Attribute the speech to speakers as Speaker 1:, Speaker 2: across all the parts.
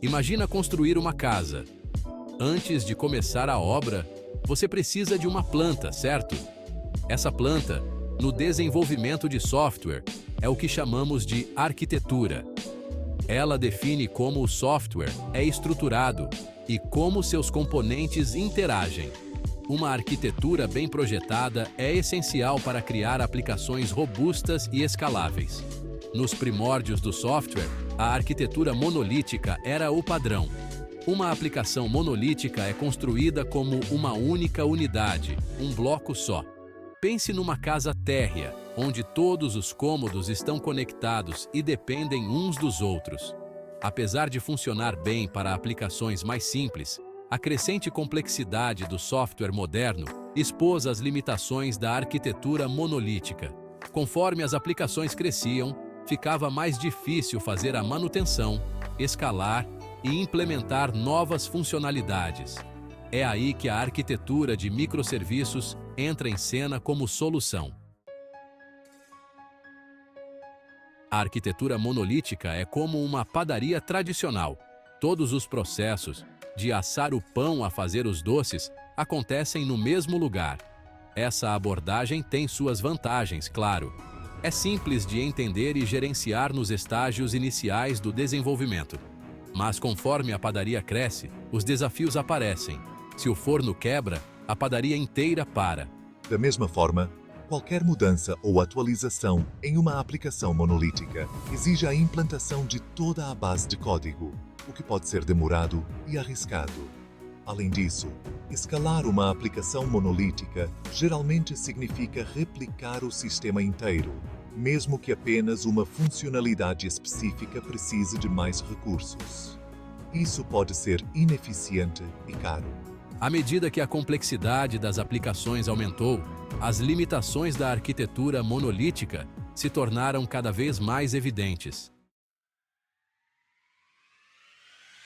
Speaker 1: Imagina construir uma casa. Antes de começar a obra, você precisa de uma planta, certo? Essa planta, no desenvolvimento de software, é o que chamamos de arquitetura. Ela define como o software é estruturado e como seus componentes interagem. Uma arquitetura bem projetada é essencial para criar aplicações robustas e escaláveis. Nos primórdios do software, a arquitetura monolítica era o padrão. Uma aplicação monolítica é construída como uma única unidade, um bloco só. Pense numa casa térrea, onde todos os cômodos estão conectados e dependem uns dos outros. Apesar de funcionar bem para aplicações mais simples, a crescente complexidade do software moderno expôs as limitações da arquitetura monolítica. Conforme as aplicações cresciam, ficava mais difícil fazer a manutenção, escalar e implementar novas funcionalidades. É aí que a arquitetura de microserviços entra em cena como solução. A arquitetura monolítica é como uma padaria tradicional. Todos os processos, de assar o pão a fazer os doces, acontecem no mesmo lugar. Essa abordagem tem suas vantagens, claro. É simples de entender e gerenciar nos estágios iniciais do desenvolvimento. Mas conforme a padaria cresce, os desafios aparecem. Se o forno quebra, a padaria inteira para.
Speaker 2: Da mesma forma, qualquer mudança ou atualização em uma aplicação monolítica exige a implantação de toda a base de código, o que pode ser demorado e arriscado. Além disso, escalar uma aplicação monolítica geralmente significa replicar o sistema inteiro, mesmo que apenas uma funcionalidade específica precise de mais recursos. Isso pode ser ineficiente e caro.
Speaker 1: À medida que a complexidade das aplicações aumentou, as limitações da arquitetura monolítica se tornaram cada vez mais evidentes.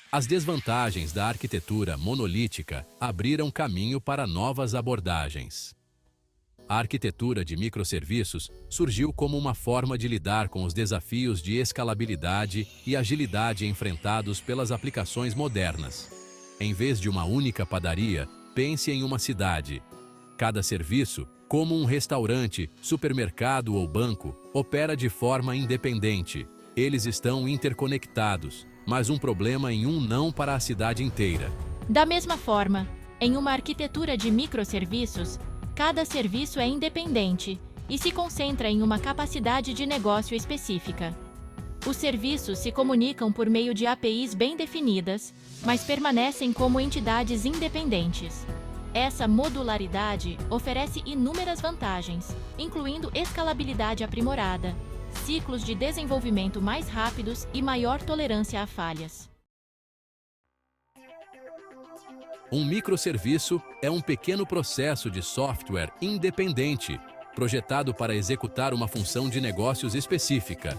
Speaker 1: As desvantagens da arquitetura monolítica abriram caminho para novas abordagens. A arquitetura de microserviços surgiu como uma forma de lidar com os desafios de escalabilidade e agilidade enfrentados pelas aplicações modernas. Em vez de uma única padaria, pense em uma cidade. Cada serviço, como um restaurante, supermercado ou banco, opera de forma independente. Eles estão interconectados, mas um problema em um não para a cidade inteira.
Speaker 3: Da mesma forma, em uma arquitetura de microserviços, cada serviço é independente e se concentra em uma capacidade de negócio específica. Os serviços se comunicam por meio de APIs bem definidas, mas permanecem como entidades independentes. Essa modularidade oferece inúmeras vantagens, incluindo escalabilidade aprimorada, ciclos de desenvolvimento mais rápidos e maior tolerância a falhas.
Speaker 1: Um microserviço é um pequeno processo de software independente, projetado para executar uma função de negócios específica.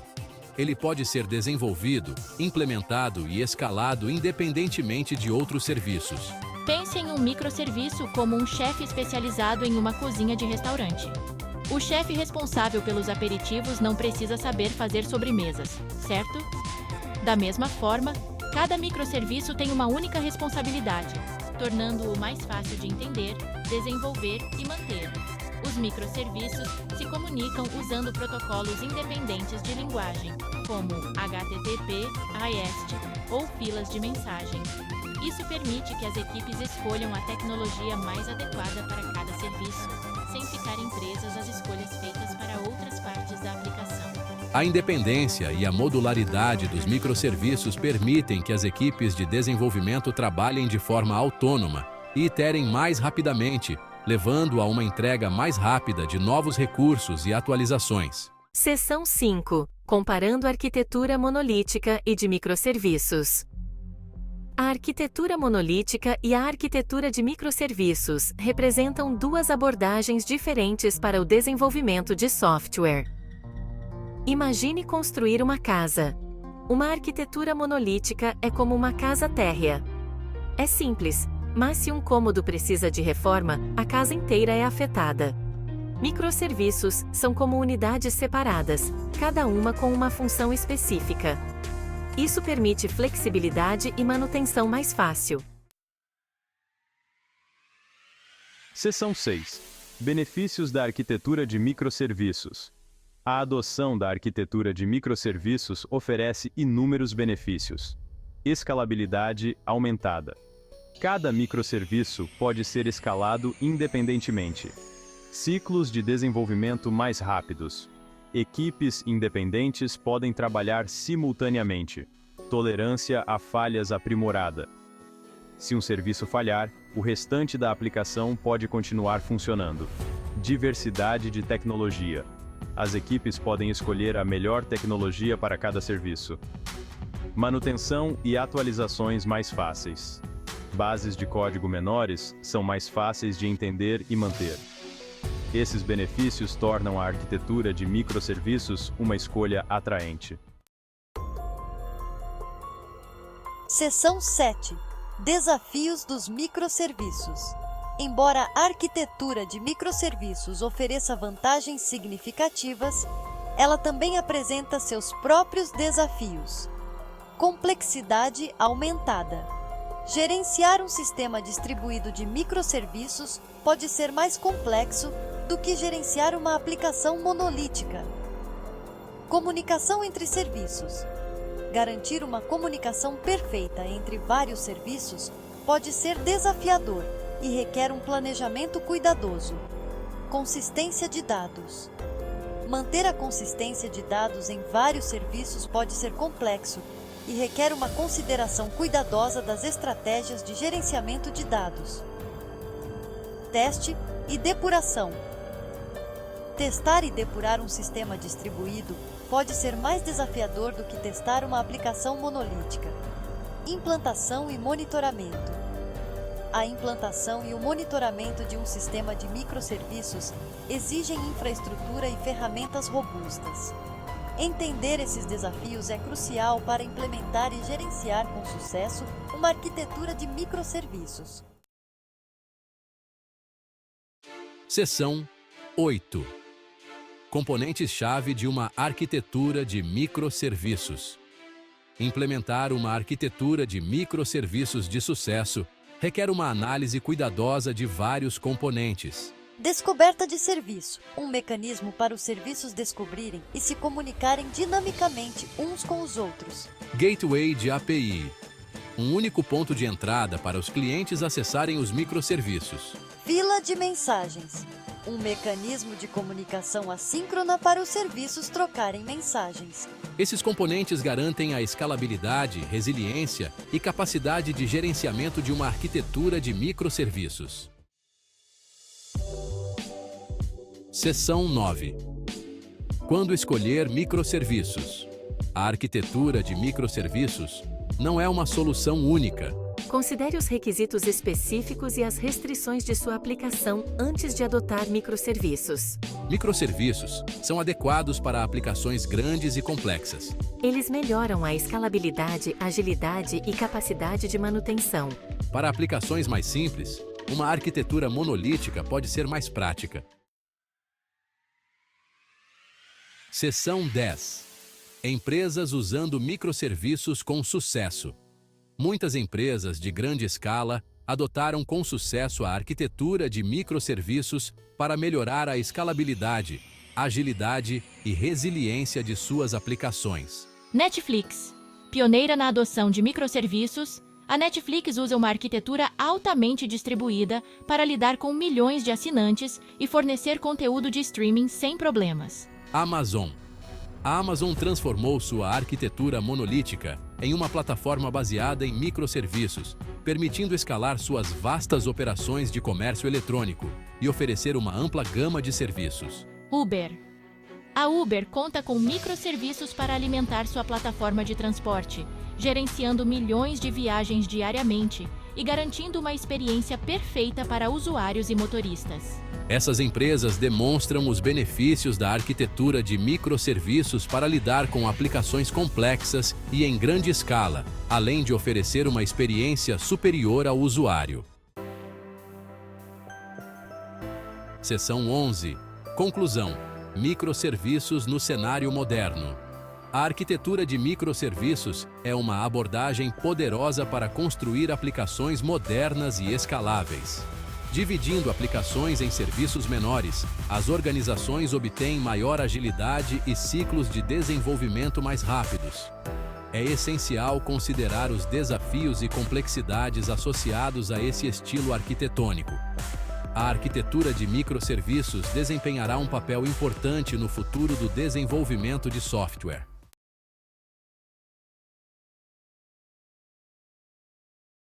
Speaker 1: Ele pode ser desenvolvido, implementado e escalado independentemente de outros serviços.
Speaker 3: Pense em um microserviço como um chefe especializado em uma cozinha de restaurante. O chefe responsável pelos aperitivos não precisa saber fazer sobremesas, certo? Da mesma forma, cada microserviço tem uma única responsabilidade, tornando-o mais fácil de entender, desenvolver e manter. Os microserviços se comunicam usando protocolos independentes de linguagem, como HTTP, AEST ou filas de mensagem. Isso permite que as equipes escolham a tecnologia mais adequada para cada serviço, sem ficarem presas às escolhas feitas para outras partes da aplicação.
Speaker 1: A independência e a modularidade dos microserviços permitem que as equipes de desenvolvimento trabalhem de forma autônoma e iterem mais rapidamente, levando a uma entrega mais rápida de novos recursos e atualizações.
Speaker 4: Seção 5. Comparando arquitetura monolítica e de microserviços. A arquitetura monolítica e a arquitetura de microserviços representam duas abordagens diferentes para o desenvolvimento de software. Imagine construir uma casa. Uma arquitetura monolítica é como uma casa térrea. É simples, mas se um cômodo precisa de reforma, a casa inteira é afetada. Microserviços são como unidades separadas, cada uma com uma função específica. Isso permite flexibilidade e manutenção mais fácil.
Speaker 5: Seção 6. Benefícios da arquitetura de microserviços. A adoção da arquitetura de microserviços oferece inúmeros benefícios. Escalabilidade aumentada. Cada microserviço pode ser escalado independentemente. Ciclos de desenvolvimento mais rápidos. Equipes independentes podem trabalhar simultaneamente. Tolerância a falhas aprimorada. Se um serviço falhar, o restante da aplicação pode continuar funcionando. Diversidade de tecnologia. As equipes podem escolher a melhor tecnologia para cada serviço. Manutenção e atualizações mais fáceis. Bases de código menores são mais fáceis de entender e manter. Esses benefícios tornam a arquitetura de microserviços uma escolha atraente.
Speaker 6: Seção 7. Desafios dos microserviços. Embora a arquitetura de microserviços ofereça vantagens significativas, ela também apresenta seus próprios desafios. Complexidade aumentada. Gerenciar um sistema distribuído de microserviços pode ser mais complexo do que gerenciar uma aplicação monolítica. Comunicação entre serviços. Garantir uma comunicação perfeita entre vários serviços pode ser desafiador e requer um planejamento cuidadoso. Consistência de dados. Manter a consistência de dados em vários serviços pode ser complexo e requer uma consideração cuidadosa das estratégias de gerenciamento de dados. Teste e depuração. Testar e depurar um sistema distribuído pode ser mais desafiador do que testar uma aplicação monolítica. Implantação e monitoramento. A implantação e o monitoramento de um sistema de microserviços exigem infraestrutura e ferramentas robustas. Entender esses desafios é crucial para implementar e gerenciar com sucesso uma arquitetura de microserviços.
Speaker 1: Seção 8. Componentes-chave de uma arquitetura de microserviços. Implementar uma arquitetura de microserviços de sucesso requer uma análise cuidadosa de vários componentes.
Speaker 6: Descoberta de serviço, um mecanismo para os serviços descobrirem e se comunicarem dinamicamente uns com os outros.
Speaker 1: Gateway de API. Um único ponto de entrada para os clientes acessarem os microserviços.
Speaker 6: Fila de mensagens. Um mecanismo de comunicação assíncrona para os serviços trocarem mensagens.
Speaker 1: Esses componentes garantem a escalabilidade, resiliência e capacidade de gerenciamento de uma arquitetura de microserviços. Seção 9. Quando escolher microserviços. A arquitetura de microserviços não é uma solução única.
Speaker 4: Considere os requisitos específicos e as restrições de sua aplicação antes de adotar microserviços.
Speaker 1: Microserviços são adequados para aplicações grandes e complexas.
Speaker 4: Eles melhoram a escalabilidade, agilidade e capacidade de manutenção.
Speaker 1: Para aplicações mais simples, uma arquitetura monolítica pode ser mais prática. Seção 10. Empresas usando microserviços com sucesso. Muitas empresas de grande escala adotaram com sucesso a arquitetura de microserviços para melhorar a escalabilidade, agilidade e resiliência de suas aplicações.
Speaker 3: Netflix. Pioneira na adoção de microserviços, a Netflix usa uma arquitetura altamente distribuída para lidar com milhões de assinantes e fornecer conteúdo de streaming sem problemas.
Speaker 1: Amazon. A Amazon transformou sua arquitetura monolítica em uma plataforma baseada em microserviços, permitindo escalar suas vastas operações de comércio eletrônico e oferecer uma ampla gama de serviços.
Speaker 3: Uber. A Uber conta com microserviços para alimentar sua plataforma de transporte, gerenciando milhões de viagens diariamente e garantindo uma experiência perfeita para usuários e motoristas.
Speaker 1: Essas empresas demonstram os benefícios da arquitetura de microserviços para lidar com aplicações complexas e em grande escala, além de oferecer uma experiência superior ao usuário. Seção 11. Conclusão. Microserviços no cenário moderno. A A arquitetura de microserviços é uma abordagem poderosa para construir aplicações modernas e escaláveis. Dividindo aplicações em serviços menores, as organizações obtêm maior agilidade e ciclos de desenvolvimento mais rápidos. É essencial considerar os desafios e complexidades associados a esse estilo arquitetônico. A arquitetura de microserviços desempenhará um papel importante no futuro do desenvolvimento de software.